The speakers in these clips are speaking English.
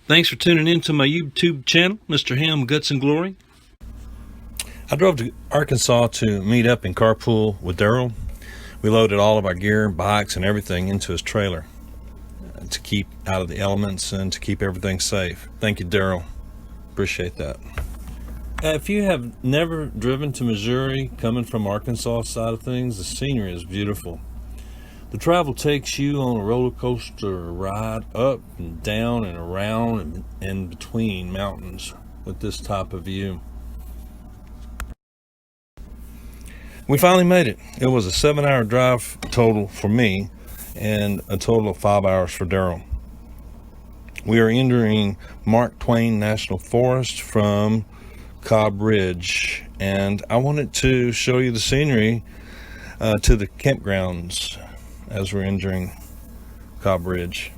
Thanks for tuning in to my YouTube channel, MrHammGutsnGlory. I drove to Arkansas to meet up and carpool with Darrell. We loaded all of our gear, bikes, and everything into his trailer to keep out of the elements and to keep everything safe. Thank you, Darrell. Appreciate that. If you have never driven to Missouri, coming from Arkansas side of things, the scenery is beautiful. The travel takes you on a roller coaster ride up and down and around and in between mountains with this type of view. We finally made it. It was a 7-hour drive total for me and a total of 5 hours for Darrell. We are entering Mark Twain National Forest from Cobbridge, and I wanted to show you the scenery to the campgrounds as we're entering Cobbridge.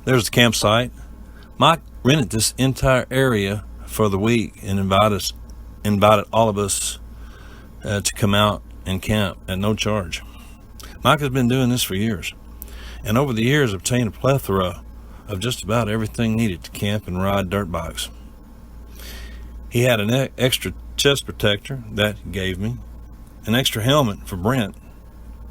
There's the campsite. Mike rented this entire area for the week and invited all of us to come out and camp at no charge. Mike has been doing this for years, and over the years obtained a plethora of just about everything needed to camp and ride dirt bikes. He had an extra chest protector that he gave me, an extra helmet for Brent,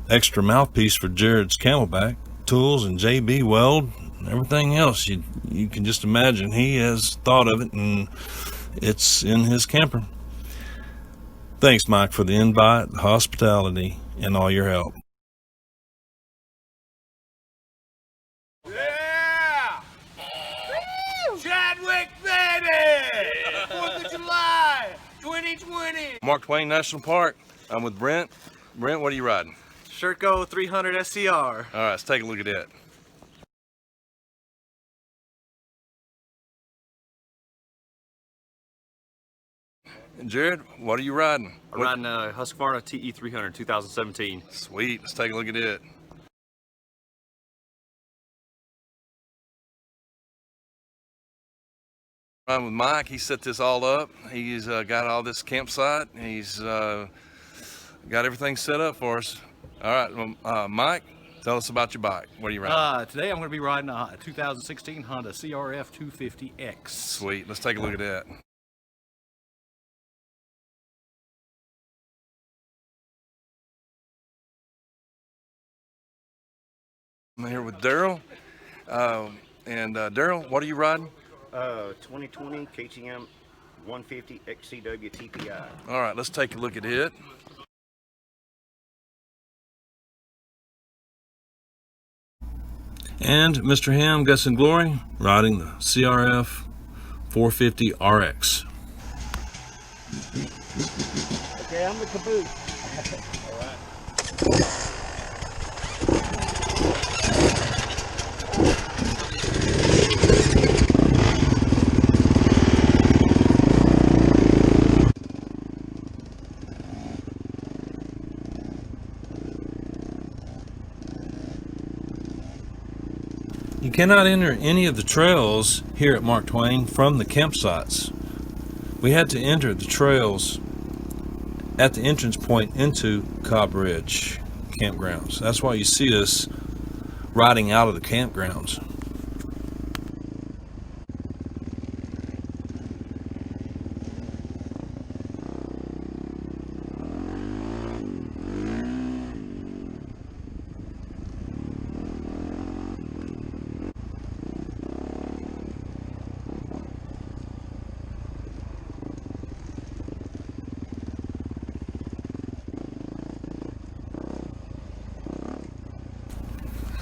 extra mouthpiece for Jarad's camelback, tools and JB weld, and everything else you can just imagine. He has thought of it, and it's in his camper. Thanks, Mike, for the invite, the hospitality, and all your help. Yeah! Chadwick, baby! 4th of July, 2020. Mark Twain National Park. I'm with Brent. Brent, what are you riding? Sherco 300 SCR. All right, let's take a look at that. And Jarad, what are you riding? I'm riding a Husqvarna TE 300 2017. Sweet, let's take a look at it. Riding with Mike, he set this all up. He's got all this campsite. He's got everything set up for us. All right, Mike, tell us about your bike. What are you riding? Today I'm going to be riding a 2016 Honda CRF 250X. Sweet, let's take a look at that. I'm here with Darrell. Darrell, what are you riding? 2020 KTM 150 XCW TPI. All right, let's take a look at it. And MrHammGutsnGlory riding the CRF 450 RX. Okay, I'm the caboose. All right. You cannot enter any of the trails here at Mark Twain from the campsites. We had to enter the trails at the entrance point into Cobbridge campgrounds. That's why you see us riding out of the campgrounds.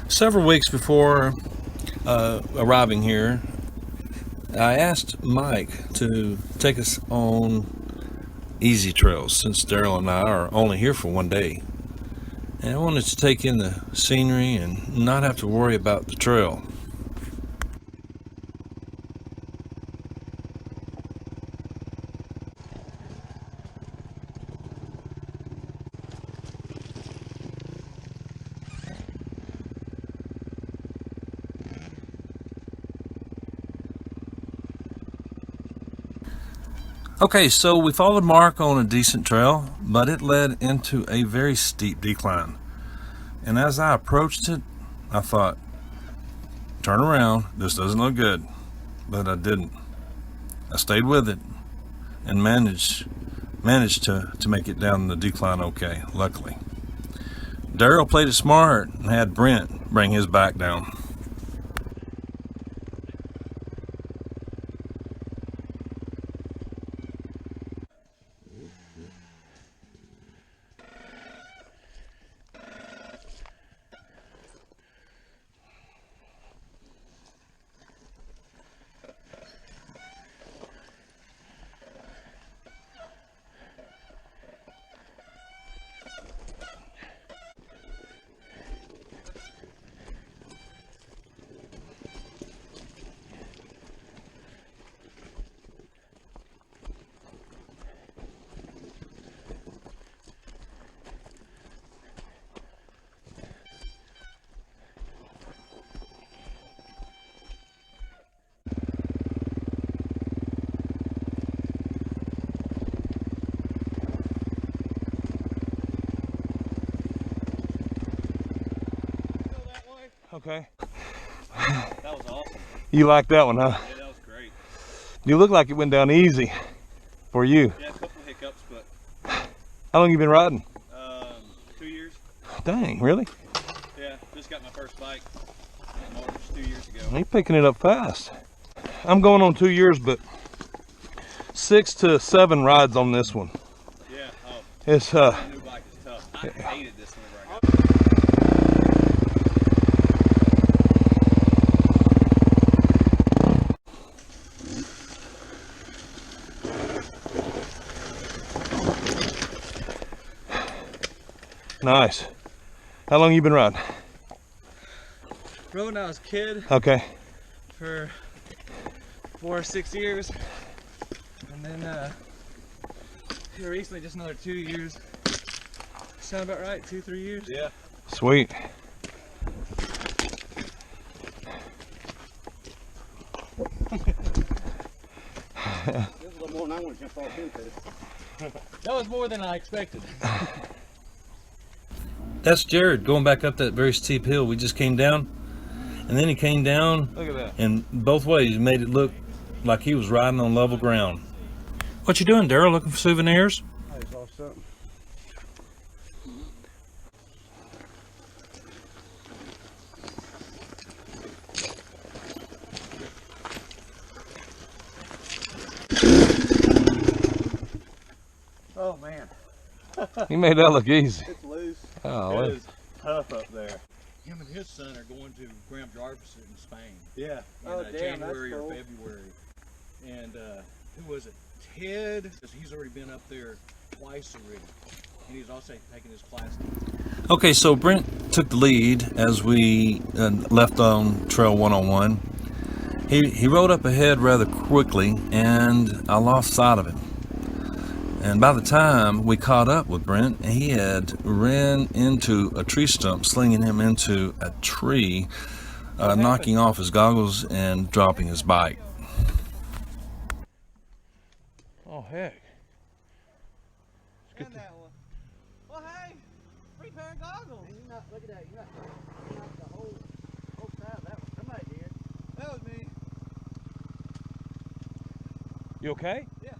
Several weeks before arriving here, I asked Mike to take us on easy trails since Darrell and I are only here for one day. And I wanted to take in the scenery and not have to worry about the trail. Okay, so we followed Mark on a decent trail, but it led into a very steep decline. And as I approached it, I thought, turn around, this doesn't look good. But I didn't. I stayed with it and managed to make it down the decline okay, luckily. Darrell played it smart and had Brent bring his back down. Okay. That was awesome. You like that one, huh? Yeah, that was great. You look like it went down easy for you. Yeah, a couple of hiccups, but How long you been riding? 2 years. Dang, really? Yeah, just got my first bike in March 2 years ago. You're picking it up fast. I'm going on 2 years, but 6 to 7 rides on this one. Yeah, It's a new bike is tough. I hated this whenever I got it. nice. How long you been riding? Rode when I was a kid Okay. for 4 or 6 years, and then here recently just another 2 years. Sound about right? 2-3 years? Yeah. Sweet. This is a little more than I want to jump off into. That was more than I expected. That's Jarad going back up that very steep hill. We just came down, and then he came down, Look at that. and both ways made it look like he was riding on level ground. What you doing, Darrell? Looking for souvenirs? I just saw something. Oh man, He made that look easy. it's loose. Oh, It is tough up there. Him and his son are going to Graham Jarvis in Spain Yeah. in Oh, damn, that's January or cool. February. And who was it? Ted, because he's already been up there twice already. And he's also taking his class. okay, so Brent took the lead as we left on Trail 101. He rode up ahead rather quickly, and I lost sight of him. And by the time we caught up with Brent, he had ran into a tree stump, slinging him into a tree, knocking off his goggles and dropping his bike. Oh, heck. And that one. Well, hey, free pair of goggles. Man, you not look at that. You knocked the whole side of that one. Somebody did. That was me. You okay? Yeah.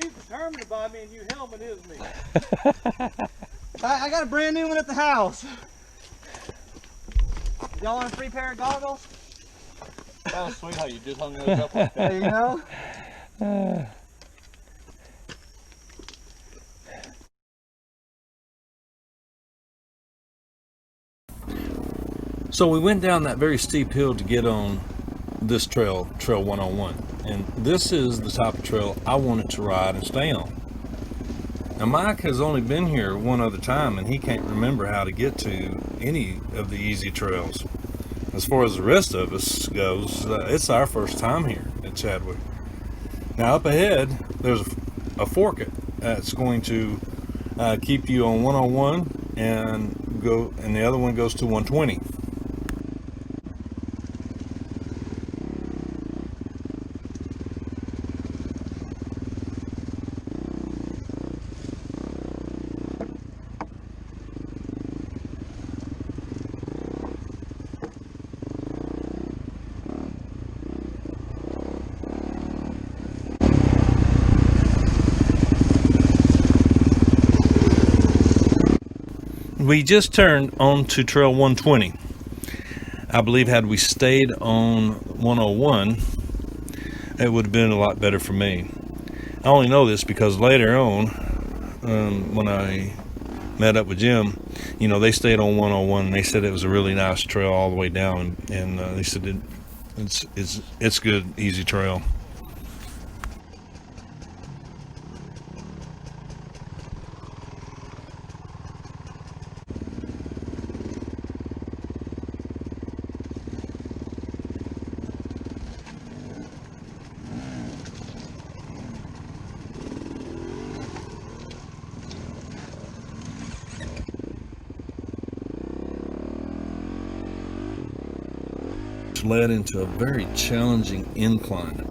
He's determined to buy me a new helmet, isn't he? I got a brand new one at the house. Y'all want a free pair of goggles? That was sweet how you just hung those up like that. There you go. So we went down that very steep hill to get on this trail, Trail 101. And this is the type of trail I wanted to ride and stay on. Now Mike has only been here one other time, and he can't remember how to get to any of the easy trails. As far as the rest of us goes, it's our first time here at Chadwick. Now up ahead, there's a fork that's going to keep you on 101 and the other one goes to 120. We just turned onto Trail 120. I believe had we stayed on 101, it would have been a lot better for me. I only know this because later on, when I met up with Jim, you know, they stayed on 101 and they said it was a really nice trail all the way down, and they said it's good, easy trail. Led into a very challenging incline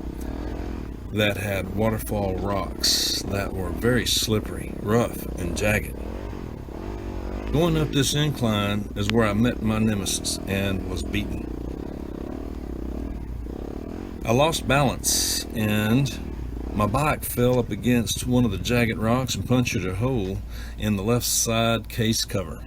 that had waterfall rocks that were very slippery, rough, and jagged. Going up this incline is where I met my nemesis and was beaten. I lost balance and my bike fell up against one of the jagged rocks and punctured a hole in the left side case cover.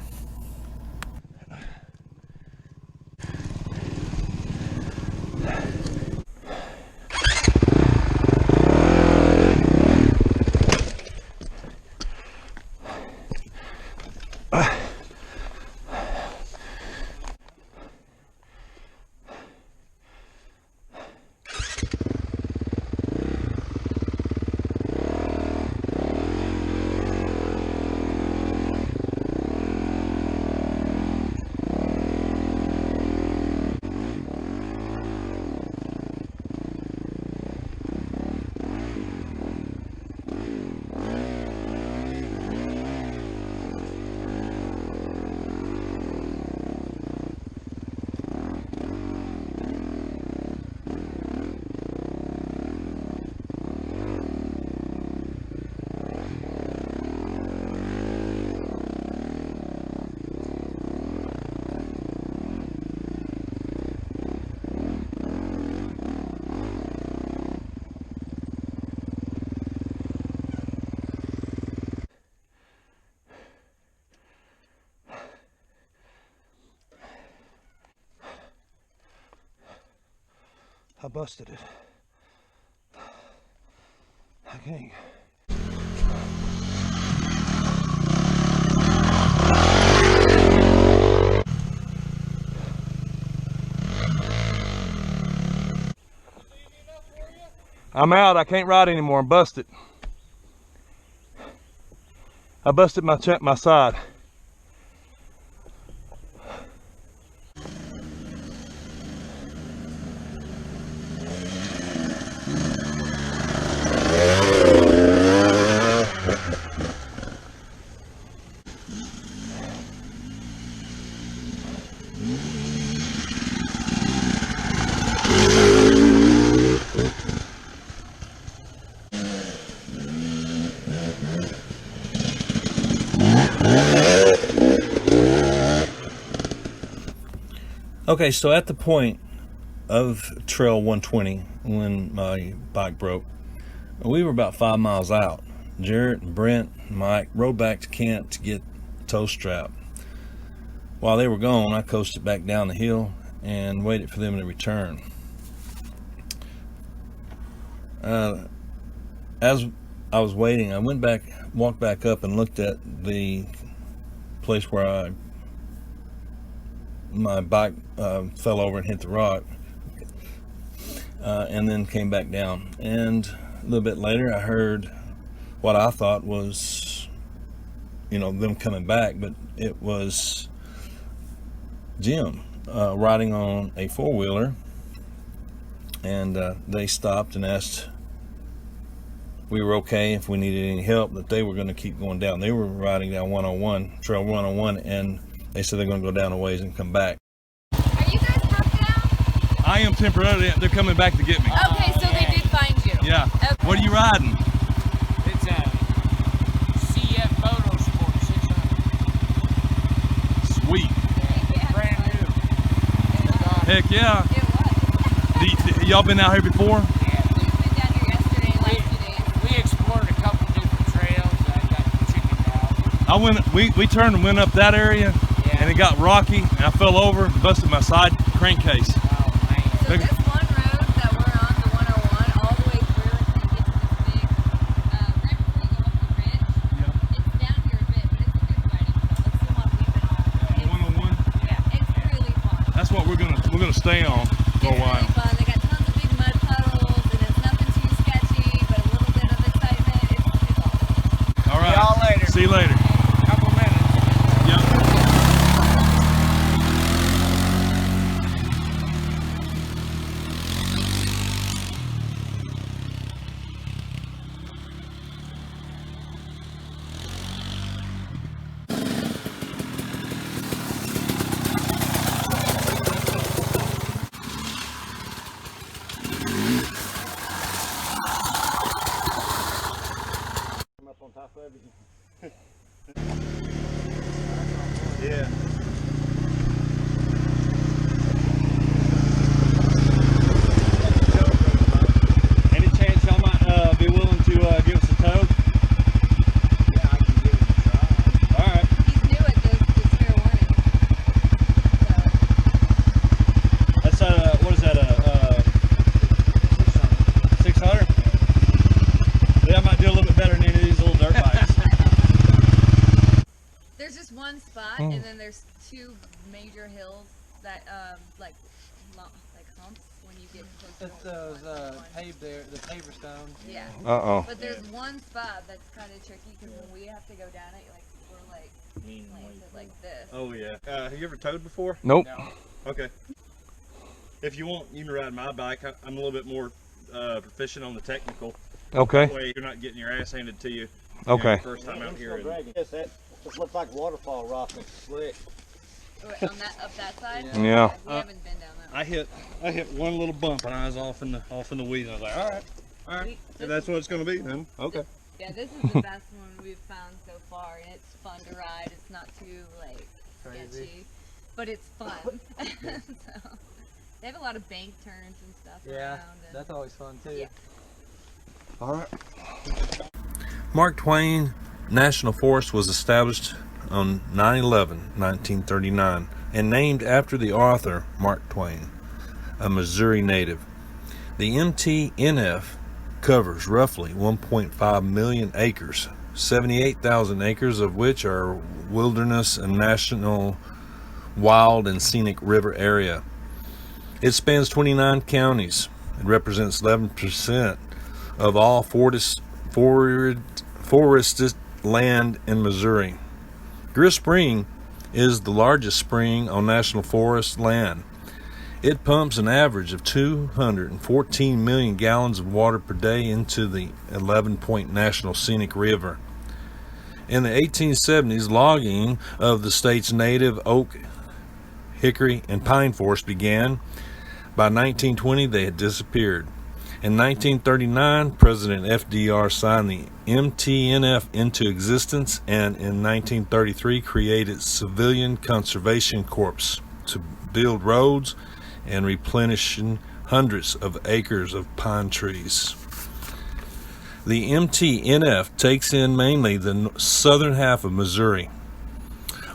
I busted it. Okay. I'm out. I can't ride anymore. I'm busted. I busted my side. Okay, so at the point of Trail 120, when my bike broke, we were about 5 miles out. Jarad, Brent, and Mike rode back to camp to get the tow strap. While they were gone, I coasted back down the hill and waited for them to return. As I was waiting, I walked back up and looked at the place where my bike fell over and hit the rock, and then came back down. And a little bit later I heard what I thought was, you know, them coming back, but it was Jim riding on a four-wheeler, and they stopped and asked we were okay, if we needed any help, that they were going to keep going down. They were riding down 101, Trail 101, and they said they're going to go down a ways and come back. Are you guys broke down? I am temporarily. They're coming back to get me. Okay, so they did find you. Yeah. Okay. What are you riding? It's a CF MotoSport 600. Sweet. Yeah. Brand new. Heck yeah. It was. Y'all been out here before? Yeah. We've been down here yesterday and last 2 days. We explored a couple different trails. I got chickened out. We turned and went up that area, and it got rocky, and I fell over and busted my side crankcase. So this one road that we're on, the 101, all the way through until you get to this big, right before you go up the ridge, it's down here a bit, but it's a good riding trail. It's the one we've been on. 101. Yeah, it's really fun. That's what we're gonna stay on for a while. It's really fun. They got tons of big mud puddles, and it's nothing too sketchy, but a little bit of excitement. It's awesome. All right. See y'all later. See you later. Couple minutes. Yep. I'm up on top of you. Yeah. Any chance y'all might be willing to give us a tow? Yeah, I can give it a try. All right. He's new at this fair warning. That's what is that? 600. Yeah, I might do a little bit better than any of these little dirt bikes. There's just one spot, and then there's two major hills that like humps when you get close It's to those one. paved there, the paver stones. Yeah. Uh-oh. But there's one spot that's kind of tricky because when we have to go down it, like we're like planted like this. Oh yeah. Have you ever towed before? Nope. Okay. If you want, you can ride my bike. I'm a little bit more proficient on the technical. Okay. That way you're not getting your ass handed to you. Okay. First time out here. Still dragging. Yes, that looks like waterfall rock and slick. On that up that side. Yeah. We haven't been down that. I hit one little bump and I was off in the weeds. I was like, all right. If that's what it's gonna be, then okay. Yeah, this is the best one we've found so far, and it's fun to ride. It's not too like sketchy, but it's fun. So, they have a lot of bank turns and stuff Yeah, around. And, that's always fun too. Yeah. All right. Mark Twain National Forest was established on 9/11/1939 and named after the author Mark Twain, a Missouri native. The MTNF covers roughly 1.5 million acres, 78,000 acres of which are wilderness and national wild and scenic river area. It spans 29 counties. It represents 11% of all forested land in Missouri. Greer Spring is the largest spring on National Forest land. It pumps an average of 214 million gallons of water per day into the 11-point National Scenic River. In the 1870s, logging of the state's native oak, hickory, and pine forest began. By 1920, they had disappeared. In 1939, President FDR signed the MTNF into existence, and in 1933 created Civilian Conservation Corps to build roads and replenishing hundreds of acres of pine trees. The MTNF takes in mainly the southern half of Missouri.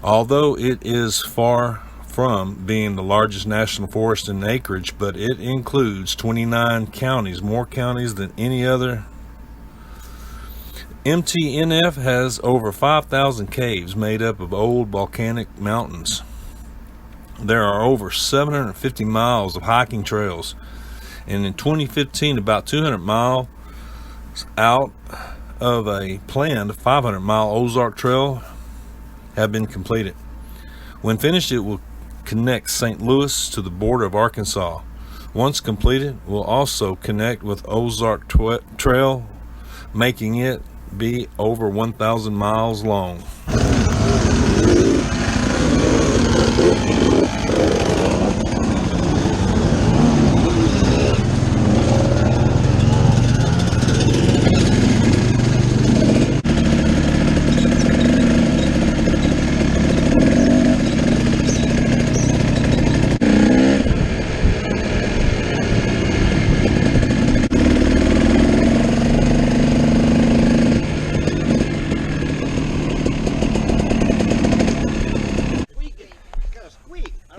Although it is far from being the largest national forest in acreage, but it includes 29 counties, more counties than any other. MTNF has over 5,000 caves made up of old volcanic mountains. There are over 750 miles of hiking trails, and in 2015 about 200 miles out of a planned 500-mile Ozark Trail have been completed. When finished, it will connect St. Louis to the border of Arkansas. Once completed, it will also connect with Ozark Trail, making it be over 1,000 miles long.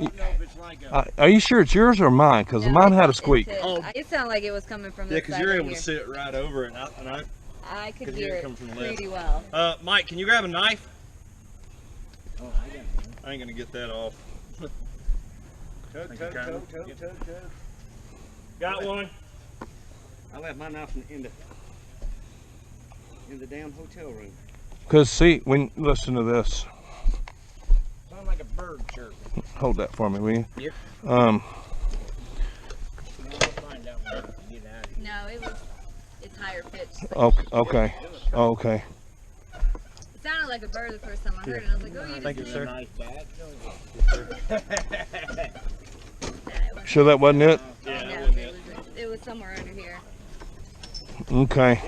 don't know if it's like a. Are you sure it's yours or mine? Because No, mine it- had a squeak. It, Oh. it sounded like it was coming from Yeah, this because side you're right able here. to sit right over it, and I could could hear hear it it coming from the left. pretty well. Mike, can you grab a knife? Oh, I got one. I ain't gonna get that off. Tug, Thank you, tug, Colonel. tug, tug, tug, tug. Got one. I left my knife in the damn hotel room. Because see, when listen to this. Sound like a bird chirping. Hold that for me, will you? Yep. Um, We'll find out when we get out of here. No, it's higher pitched. okay, okay. It sounded like a bird the first time I heard it. And I was like, oh, you Thank you, just sir. Nice dad. Sure that wasn't it? No, Yeah, it was somewhere under here. Okay.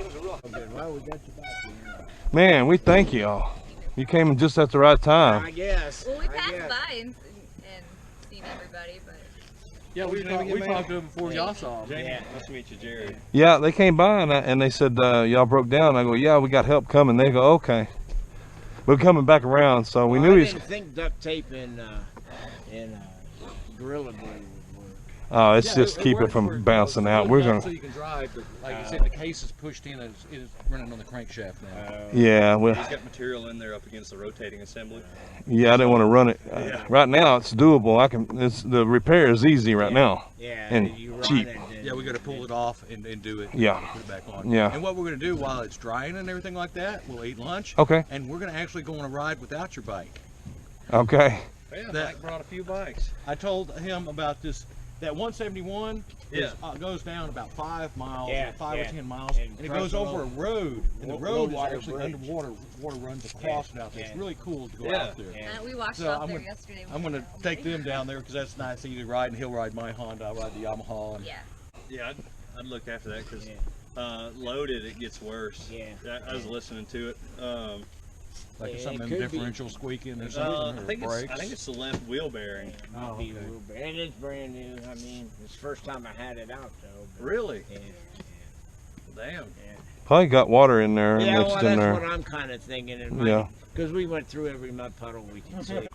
Well, we got you back here. Man, we thank y'all. You came just at the right time. I guess. Well, we I passed guess. by and seen everybody, but Yeah, we talked to him before y'all saw him. Jamie, nice to meet you, Jared. Yeah, they came by and they said, y'all broke down. I go, yeah, we got help coming. They go, okay. We're coming back around, so we knew I he's. didn't think duct tape and Gorilla Glue would work. Oh, it's Yeah, just keep it worked from for- bouncing it's out. good We're enough gonna. So you can drive, but like you said, the case is pushed in and it's running on the crankshaft now. Yeah, well, He's got material in there up against the rotating assembly. yeah, I didn't want to run it. Yeah. Right now, it's doable. The repair is easy right now. Yeah, And you run cheap. it. And, Yeah, we got to pull it off and do it. Yeah. Put it back on. Yeah. And what we're going to do while it's drying and everything like that, we'll eat lunch. Okay. And we're going to actually go on a ride without your bike. Okay. Yeah, That- Mike brought a few bikes. I told him about this. That 171 Yeah. goes down about 5 miles, Yeah, or 5 yeah. or 10 miles, And and it goes crossing over a road, and the low road is water actually bridge. underwater. Water runs across it out there. It's Yeah. really cool to go Yeah. out there. Yeah. we watched So off I'm there gonna- yesterday. I'm going to take them down there because that's nice. Easy to ride, and he'll ride my Honda. I'll ride the Yamaha. And Yeah. Yeah, I'd look after that because Yeah. loaded it gets worse. Yeah. I was listening to it. like Yeah, something it in could the be. differential squeaking or I something, or think brakes. it's the left wheel bearing. Oh, Be a okay. little bit. And it's brand new. I mean, it's the first time I had it out though. but- Really? Yeah. Damn. Probably got water in there Yeah, mixed well, in that's there. what I'm kind of thinking. Yeah. Because we went through every mud puddle we could see. Well,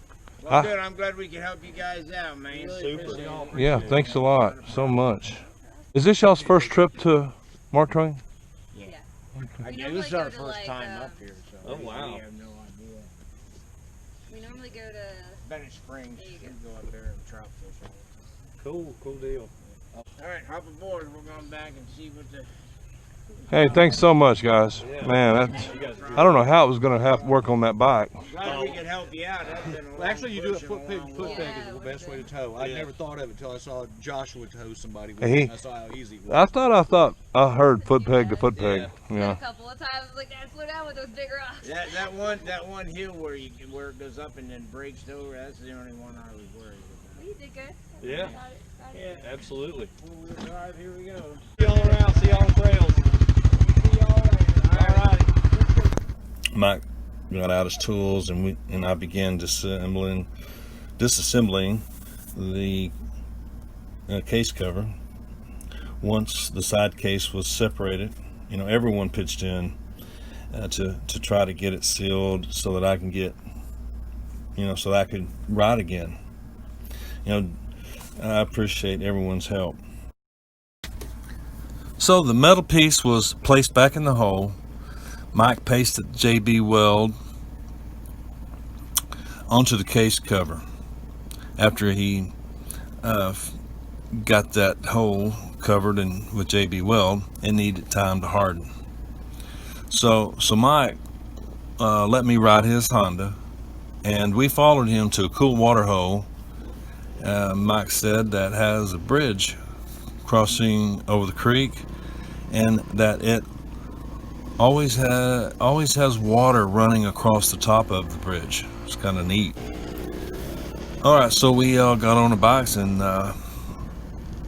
Ah. good. I'm glad we could help you guys out, man. Super. Yeah, thanks a lot so much. Is this y'all's first trip to Mark Twain? Yeah. We This normally is our go to, first like, time up here, so Oh, wow. we have no idea. We normally go to. Bennett Springs, There you we go. go up there and trout fish all Cool deal. the time. All right, hop aboard. We're going back and see what the. Hey, thanks so much, guys. Man, that's. You guys I don't know how it was gonna have to work on that bike. Glad we could help you out. That's been a Well, long actually, you do a push and foot peg. long Foot walk. peg is the best way to tow. I Yeah. never thought of it until I saw Joshua tow somebody. With He- it. I saw how easy it was. I heard foot peg to foot peg. A Yeah. couple of times, I was like, Dad, slow down with those big rocks. That one hill where it goes up and then breaks over. That's the only one I was worried about. You did good. Yeah. Got it. Yeah. Absolutely. Four-wheel drive. Here we go. See y'all around. See y'all on the trails. See y'all later. All right. Mike got out his tools and I began disassembling the case cover. Once the side case was separated, everyone pitched in to try to get it sealed so that I can get, so that I could ride again. I appreciate everyone's help. So the metal piece was placed back in the hole. Mike pasted JB weld onto the case cover after he got that hole covered with JB weld. It needed time to harden. So Mike let me ride his Honda, and we followed him to a cool water hole. Mike said that has a bridge crossing over the creek, and that it always has water running across the top of the bridge. It's kind of neat. All right, so we got on the bikes and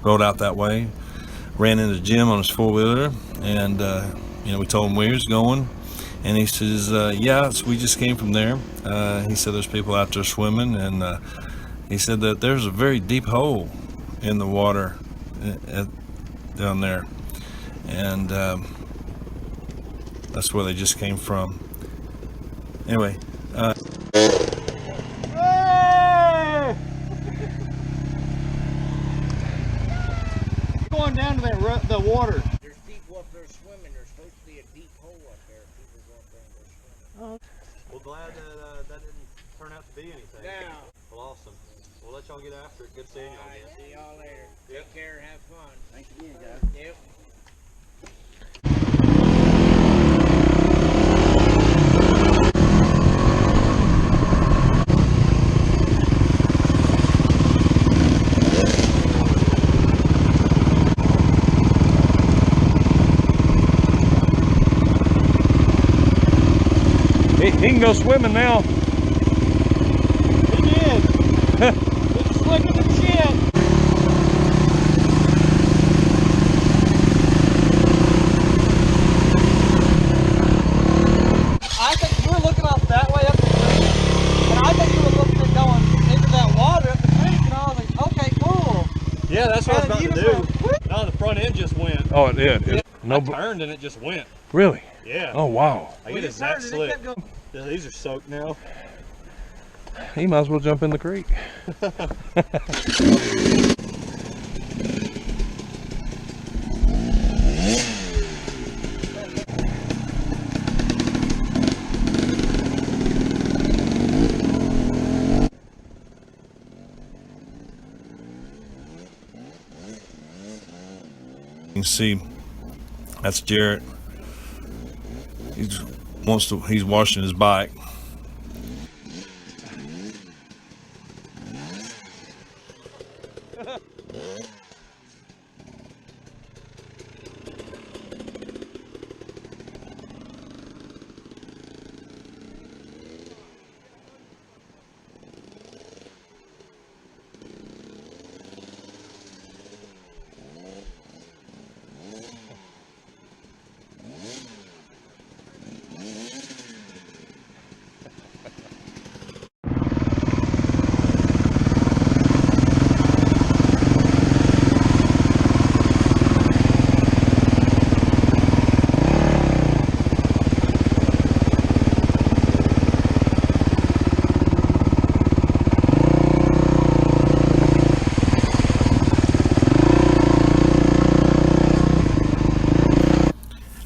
rode out that way. Ran into Jim on his four-wheeler, and we told him where he was going, and he says, "Yeah, we just came from there." He said there's people out there swimming, and he said that there's a very deep hole in the water down there, and that's where they just came from. Anyway, going down to that the water. There's people up there swimming. There's supposed to be a deep hole up there. People go up there and go swimming. Well, glad that that didn't turn out to be anything. Now, Well, awesome. We'll let y'all get after it. Good seeing y'all all right, again. see y'all later. Take care. Have fun. Thanks again, guys. Yep. He can go swimming now. He did. It's slicking the shit. I think you were looking off that way up the creek, and I think you were looking at going into that water up the creek, and I was like, okay, cool. Yeah, that's what I was about And to you do. just went, No, the front end just went. Oh, it did. I turned and it just went. Really? Yeah. Oh, wow. I get it that slick. Yeah, these are soaked now. He might as well jump in the creek. You can see that's Jarad. He's washing his bike.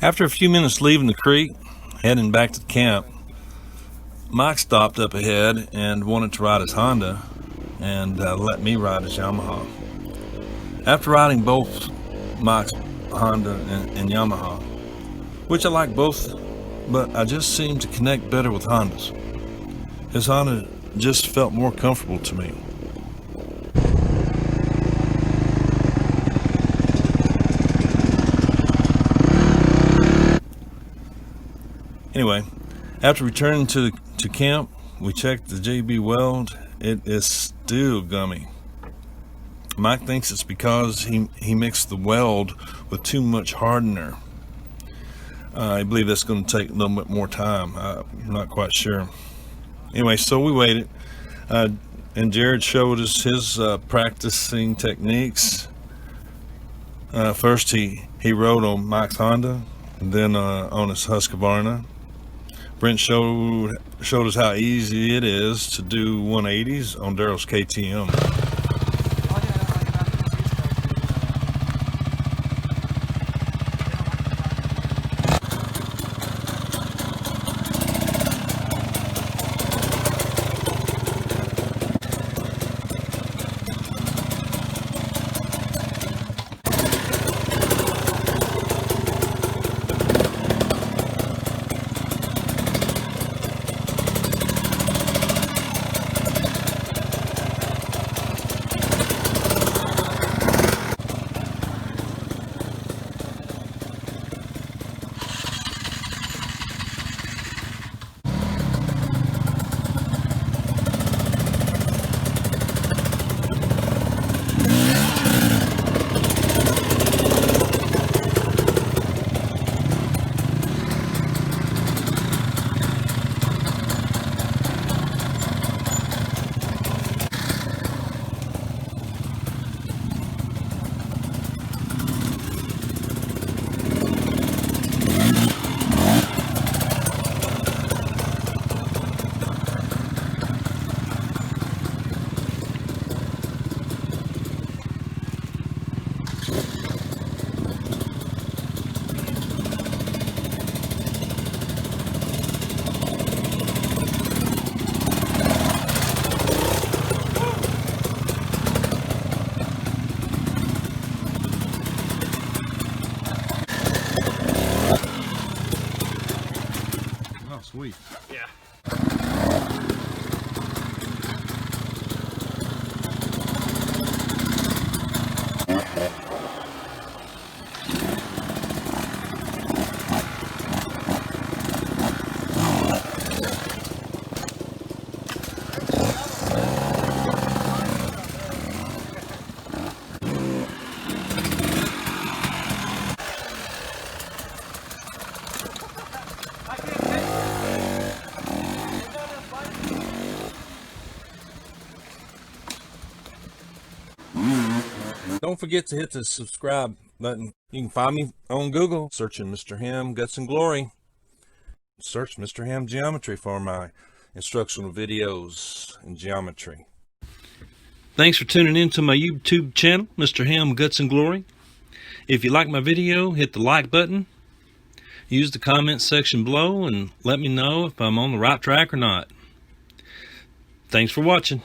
After a few minutes leaving the creek, heading back to the camp, Mike stopped up ahead and wanted to ride his Honda and let me ride his Yamaha. After riding both Mike's Honda and Yamaha, which I like both, but I just seemed to connect better with Hondas. His Honda just felt more comfortable to me. Anyway, after returning to camp, we checked the JB weld. It is still gummy. Mike thinks it's because he mixed the weld with too much hardener. I believe that's going to take a little bit more time. I'm not quite sure. Anyway, so we waited, and Jarad showed us his practicing techniques. First, he rode on Mike's Honda, and then on his Husqvarna. Brent showed us how easy it is to do 180s on Darrell's KTM. week. Yeah. Don't forget to hit the subscribe button. You can find me on Google, searching Mr. Ham Guts and Glory. Search Mr. Ham Geometry for my instructional videos in geometry. Thanks for tuning in to my YouTube channel, Mr. Ham Guts and Glory. If you like my video, hit the like button. Use the comment section below and let me know if I'm on the right track or not. Thanks for watching.